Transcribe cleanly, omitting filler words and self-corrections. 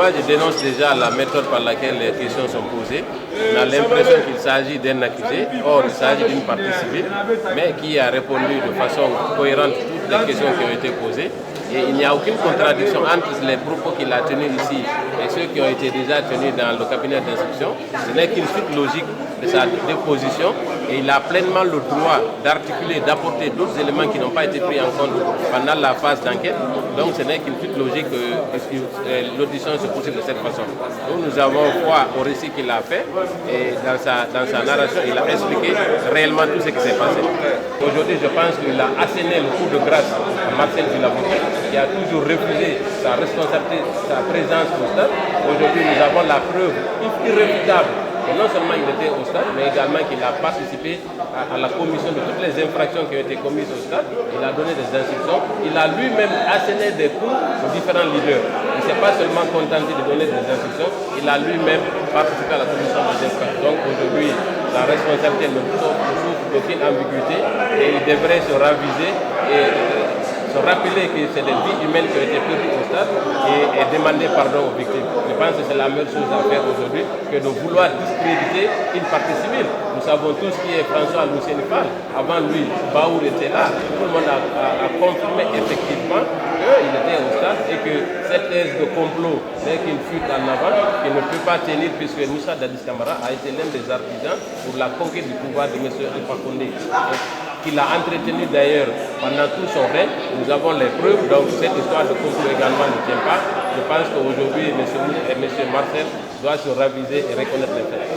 moi, je dénonce déjà la méthode par laquelle les questions sont posées. On a l'impression qu'il s'agit d'un accusé, or il s'agit d'une partie civile, mais qui a répondu de façon cohérente à toutes les questions qui ont été posées. Et il n'y a aucune contradiction entre les propos qu'il a tenus ici et ceux qui ont été déjà tenus dans le cabinet d'instruction. Ce n'est qu'une suite logique de sa déposition et il a pleinement le droit d'articuler, d'apporter d'autres éléments qui n'ont pas été pris en compte pendant la phase d'enquête. Donc ce n'est qu'une suite logique que l'audition se poursuit de cette façon. Nous avons foi au récit qu'il a fait et dans sa narration, il a expliqué réellement tout ce qui s'est passé. Aujourd'hui, je pense qu'il a asséné le coup de grâce à Marcel Djilaboué, qui a toujours refusé sa responsabilité, sa présence au stade. Aujourd'hui, nous avons la preuve irréfutable que non seulement il était au stade, mais également qu'il a participé à la commission de toutes les infractions qui ont été commises au stade. Il a donné des instructions. Il a lui-même asséné des coups aux différents leaders. Il ne s'est pas seulement contenté de donner des instructions, il a lui-même participé à la commission des infractions. Donc aujourd'hui, la responsabilité ne souffre d'aucune ambiguïté et il devrait se raviser et se rappeler que c'est des vies humaines qui ont été perdues au stade et demander pardon aux victimes. Je pense que c'est la meilleure chose à faire aujourd'hui que de vouloir discréditer une partie civile. Nous savons tous qui est François Lucien-Fall. Avant lui, Baour était là. Tout le monde a confirmé effectivement qu'il était au stade et que cette thèse de complot n'est qu'une fuite en avant qui ne peut pas tenir puisque Moussa Dadis Camara a été l'un des artisans pour la conquête du pouvoir de M. Alpha Condé, qu'il a entretenu d'ailleurs pendant tout son règne. Nous avons les preuves, donc cette histoire de complot également ne tient pas. Je pense qu'aujourd'hui, M. Marcel doit se raviser et reconnaître les faits.